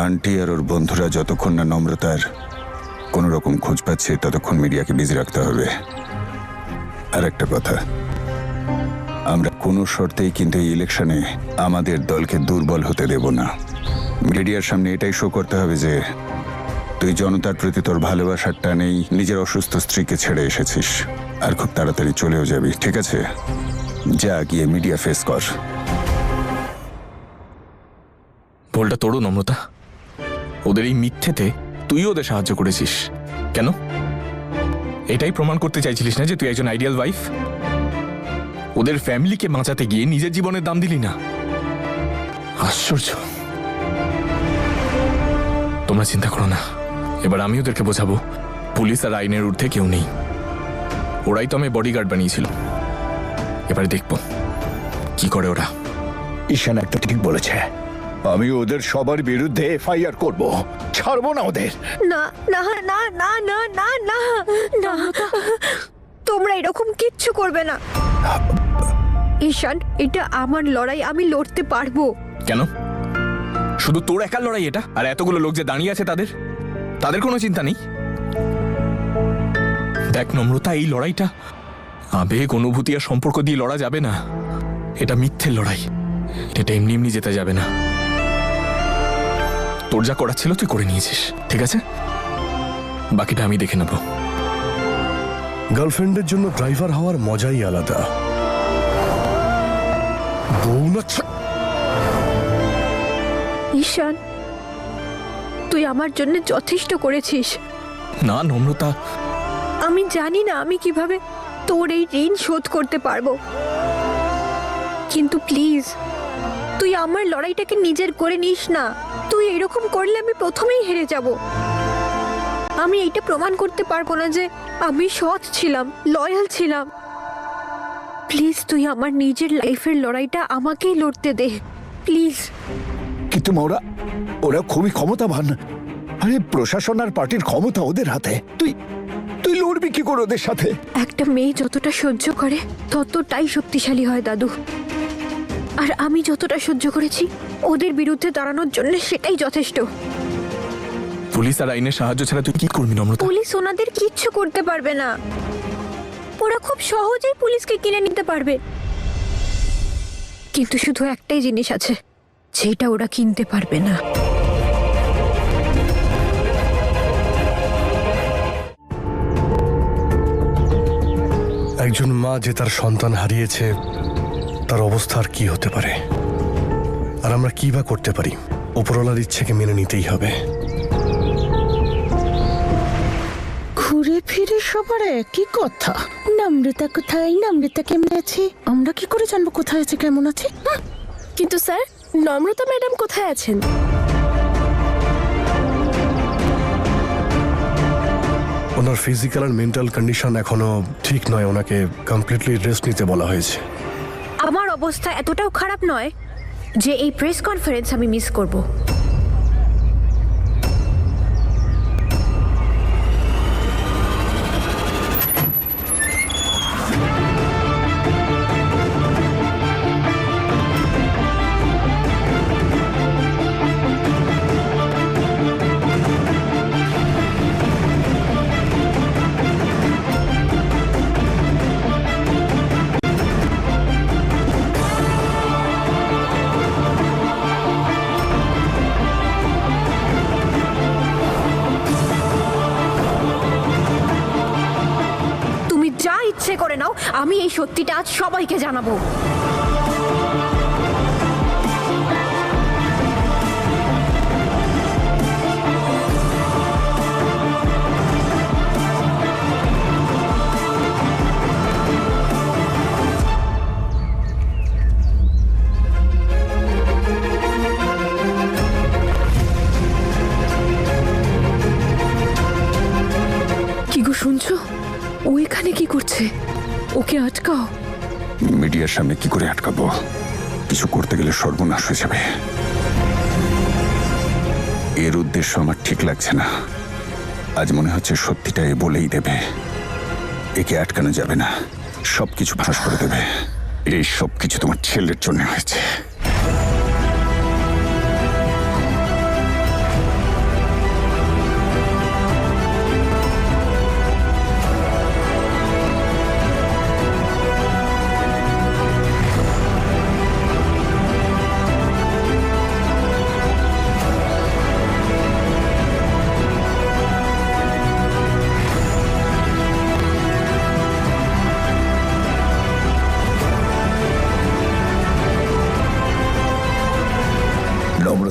বান্টি আর ওর বন্ধুরা যতক্ষণ না নম্রতার কোনো রকম খোঁজ পাচ্ছে ততক্ষণ মিডিয়াকে বিজি রাখতে হবে। আর একটা কথা, আমরা কোনো শর্তেই কিন্তু এই ইলেকশনে আমাদের দলকে দুর্বল হতে দেব না। মিডিয়ার সামনে এটাই শো করতে হবে যে তুই জনতার প্রতি তোর ভালোবাসার টানেই নিজের অসুস্থ স্ত্রীকে ছেড়ে এসেছিস, আর খুব তাড়াতাড়ি চলেও যাবি। ঠিক আছে, যা গিয়ে মিডিয়া ফেস কর। ভুলটা তোরও নম্রতা। ওদের এই মিথ্যেতে তুইও ওদের সাহায্য করেছিস। কেন? এটাই প্রমাণ করতে চাইছিলিস না যে তুই একজন আইডিয়াল ওয়াইফ? ওদের ফ্যামিলিকে বাঁচাতে গিয়ে নিজের জীবনের দাম দিলি না। আশ্চর্য। তোমরা চিন্তা করো না, এবার আমি ওদেরকে বোঝাবো পুলিশ আর আইনের ঊর্ধ্বে কেউ নেই। ওরাই তো আমি বডিগার্ড বানিয়েছিল। এবারে দেখবো কি করে ওরা। ঈশান একটা ঠিক বলেছে, আমি ওদের সবার বিরুদ্ধে এফআইআর করব, ছাড়বো না ওদের। না না না না না না না না, তোমরা এরকম কিচ্ছু করবে না। ঈশান, এটা আমার লড়াই, আমি লড়তে পারবো। কেন? শুধু তোর একার লড়াই এটা? আর এতগুলো লোক যে দাঁড়িয়ে আছে তাদের কোনো চিন্তা নেই? দেখ নম্রতা, এই লড়াইটা আবেগ, অনুভূতি আর সম্পর্ক দিয়ে লড়া যাবে না। এটা মিথ্যের লড়াই, এটা এমনি এমনি যেতে যাবে না। তোর যা করার ছিল তুই করে নিয়েছিস, ঠিক আছে? বাকিটা আমি দেখে নেব। গার্লফ্রেন্ডের জন্য ড্রাইভার হওয়ার মজাই আলাদা। বউ না ঈশান, তুই আমার জন্য যথেষ্ট করেছিস। না নম্রতা, আমি জানি না আমি কিভাবে তোর এই ঋণ শোধ করতে পারবো, কিন্তু প্লিজ তুই আমার লড়াইটাকে নিজের করে নিস না। তুই এরকম করলে আমি প্রথমেই হেরে যাব। আমি এইটা প্রমাণ করতে পারবো না যে আমি সৎ ছিলাম, লয়াল ছিলাম। প্লিজ তুই আমার নিজের লাইফের লড়াইটা আমাকেই লড়তে দে, প্লিজ। কিন্তু ওরা ওরা খুবই ক্ষমতাবান। আরে প্রশাসন আর পার্টির ক্ষমতা ওদের হাতে। তুই লড়বি কি করে ওদের সাথে? একটা মেয়ে যতটা সহ্য করে ততটাই শক্তিশালী হয় দাদু। আর আমি যতটা সহ্য করেছি ওদের বিরুদ্ধে দাঁড়ানোর জন্য সেটাই যথেষ্ট। পুলিশ আর আইনের সাহায্য ছাড়া তুই কি করবি নম্রতা? পুলিশ ওনাদের কিচ্ছু করতে পারবে না। ওরা খুব সহজেই পুলিশকে কিনে নিতে পারবে। কিন্তু শুধু একটাই জিনিস আছে যেটা ওরা কিনতে পারবে না। একজন মা যে তার সন্তান হারিয়েছে, তার অবস্থা আর কি হতে পারে? আর আমরা কি বা করতে পারি? উপরওয়ালার ইচ্ছেকে মেনে নিতেই হবে। ঘুরে ফিরে সবার একই কথা। নম্রতা কোথায়? নম্রতা কেমন আছে? আমরা কি করে জানবো কোথায় আছে, কেমন আছে? কিন্তু স্যার, নম্রতা ম্যাডাম কোথায় আছেন? ওনার ফিজিক্যাল আর মেন্টাল কন্ডিশন এখনো ঠিক নয়। ওনাকে কমপ্লিটলি রেস্ট নিতে বলা হয়েছে। আমার অবস্থা এতটাও খারাপ নয় যে এই প্রেস কনফারেন্স আমি মিস করব। ইচ্ছে করে নাও, আমি এই সত্যিটা আজ সবাইকে জানাবো। কি গো শুনছো? ও এখানে কি করছে? ওকে আটকাও। মিডিয়ার সামনে কি করে আটকাবো? কিছু করতে গেলে সর্বনাশ হয়ে যাবে। এর উদ্দেশ্য আমার ঠিক লাগছে না। আজ মনে হচ্ছে সত্যিটা এ বলেই দেবে। একে আটকানো যাবে না, সবকিছু ফাঁস করে দেবে। এই সবকিছু তোমার ছেলের জন্য হয়েছে।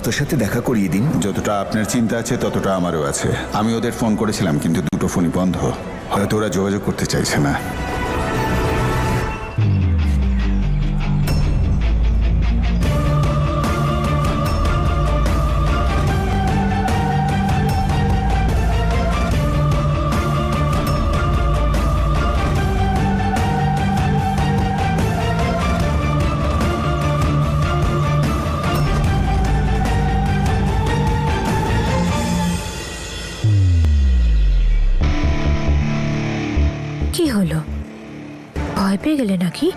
লতার সাথে দেখা করিয়ে দিন। যতটা আপনার চিন্তা আছে ততটা আমারও আছে। আমি ওদের ফোন করেছিলাম কিন্তু দুটো ফোনই বন্ধ। হয়তো ওরা যোগাযোগ করতে চাইছে না। কি হলো, ভয় পেয়ে গেলে নাকি?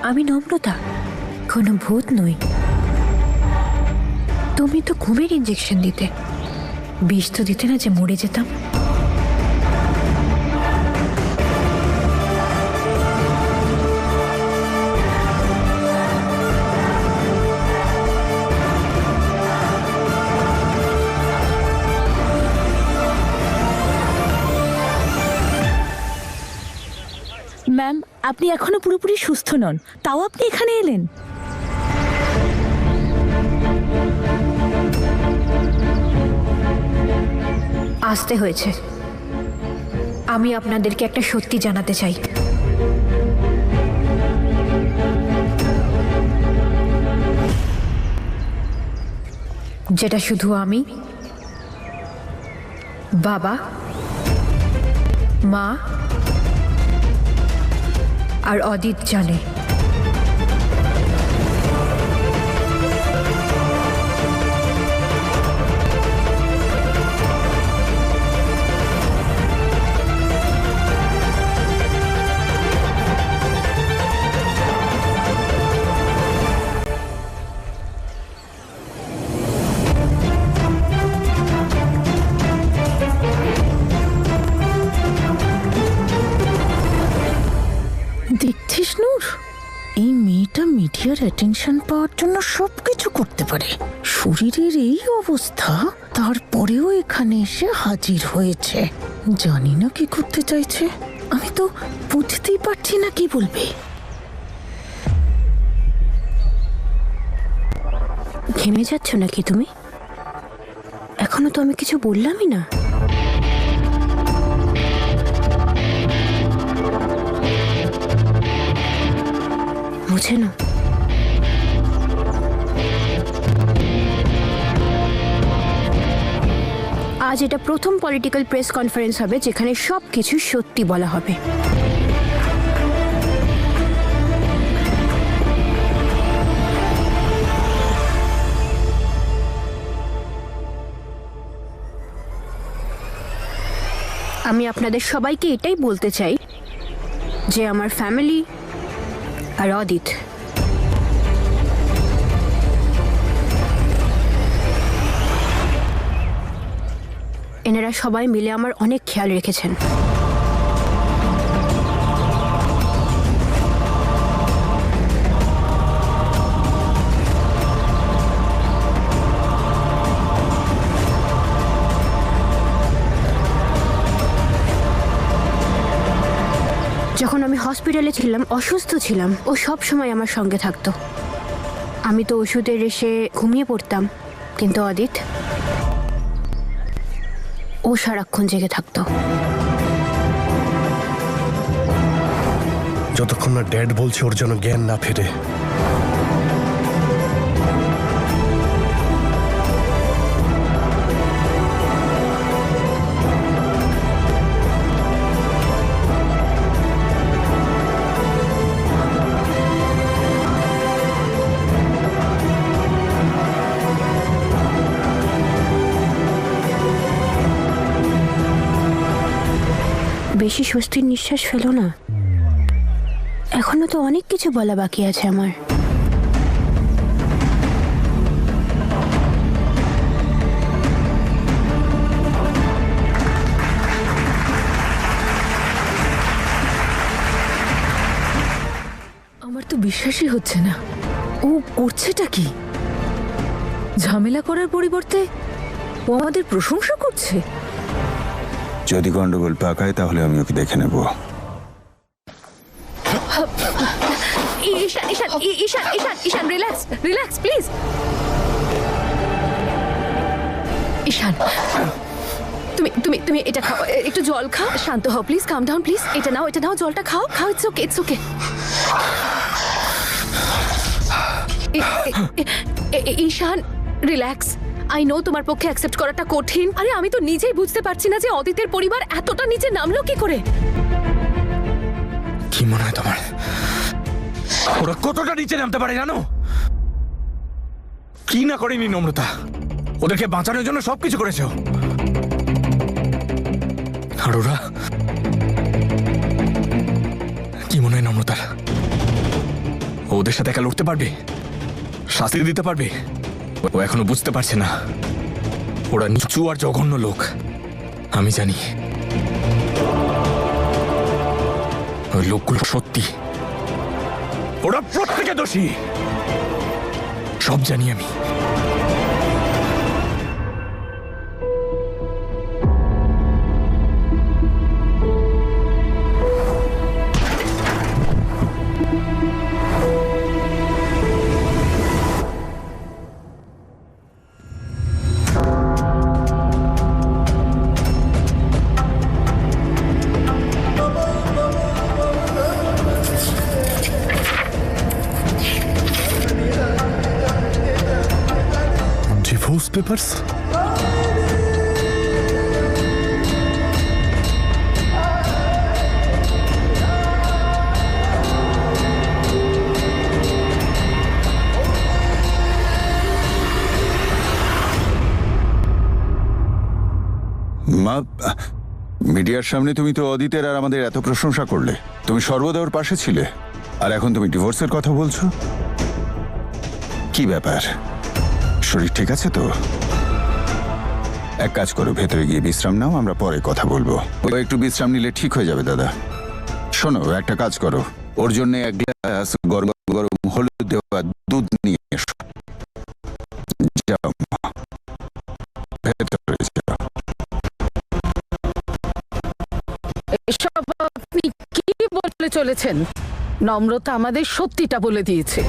আমি নম্রতা, কোনো ভূত নই। তুমি তো ঘুমের ইঞ্জেকশন দিতে, বিষ তো দিতে না যে মরে যেতাম। ম্যাম, আপনি এখনো পুরোপুরি সুস্থ নন, তাও আপনি এখানে এলেন। আসতে হয়েছে। আমি আপনাদেরকে একটা সত্যি জানাতে চাই। যেটা শুধু আমি, বাবা, মা আর অদিত জানে। দেখছিস নূর, এই মেয়েটা মিডিয়ার অ্যাটেনশন পাওয়ার জন্য সবকিছু করতে পারে। শরীরের এই অবস্থা, তারপরেও এখানে এসে হাজির হয়েছে। জানি না কি করতে চাইছে। আমি তো বুঝতেই পারছি না কি বলবে। ঘেমে যাচ্ছ নাকি তুমি? এখনো তো আমি কিছু বললামই না। বুঝে না? আজ এটা প্রথম পলিটিক্যাল প্রেস কনফারেন্স হবে যেখানে সবকিছু সত্যি বলা হবে। আমি আপনাদের সবাইকে এটাই বলতে চাই যে আমার ফ্যামিলি আর অদিত এনারা সবাই মিলে আমার অনেক খেয়াল রেখেছেন। যখন আমি হসপিটালে ছিলাম, অসুস্থ ছিলাম, ও সব সময় আমার সঙ্গে থাকতো। আমি তো ওষুধের এসে ঘুমিয়ে পড়তাম, কিন্তু অদিত ও সারাক্ষণ জেগে থাকতো। যতক্ষণ না ড্যাড বলছে ওর যেন জ্ঞান না ফেরে। বেশি স্বস্তির নিঃশ্বাস ফেলো না, এখনো তো অনেক কিছু বলা বাকি আছে আমার। আমার তো বিশ্বাসই হচ্ছে না, ও করছেটা কি? ঝামেলা করার পরিবর্তে ও আমাদের প্রশংসা করছে। যদি গন্ডগোল পাকায় তাহলে আমি ওকে দেখে নেব। ঈশান ঈশান ঈশান ঈশান ঈশান রিল্যাক্স রিল্যাক্স প্লিজ। ঈশান, তুমি তুমি তুমি এটা খাও, একটু জল খাও, শান্ত হও প্লিজ, কাম ডাউন প্লিজ। এটা নাও, জলটা খাও, it's okay, it's okay. Ishan, relax. I know তোমার পক্ষে অ্যাকসেপ্ট করাটা কঠিন। আরে আমি তো নিজেই বুঝতে পারছি না যে অদিতের পরিবার এতটা নিচে নামলো কি করে। কি মনে হয় তোমার ওরা কতটা নিচে নামতে পারে জানো? কি না করেনি নম্রতা, ওদেরকে বাঁচানোর জন্য সবকিছু করেছো। আর ওরা কি মনে হয় নম্রতার ওদের সাথে একা লড়তে পারবে, শাস্তি দিতে পারবে? ও এখনো বুঝতে পারছে না ওরা নিচু আর জঘন্য লোক। আমি জানি ওই লোকগুলো সত্যি, ওরা প্রত্যেকে দোষী, সব জানি আমি। Divorce papers? মা, মিডিয়ার সামনে তুমি তো অদিতের আর আমাদের এত প্রশংসা করলে, তুমি সর্বদা ওর পাশে ছিলে, আর এখন তুমি ডিভোর্সের কথা বলছো? কি ব্যাপার, শরীর ঠিক আছে তো? এক কাজ করো, ভেতরে গিয়ে বিশ্রাম নাও, আমরা পরে কথা বলবো। ও একটু বিশ্রাম নিলে ঠিক হয়ে যাবে দাদা। শোনো, একটা কাজ করো, ওর জন্য এক গ্লাস গরম গরম হলুদ দেওয়া দুধ নিয়ে এসো। যাও মা, ভেতরে যাও। এসব আপনি কি বলে চলেছেন? নম্রতা আমাদের সত্যিটা বলে দিয়েছে।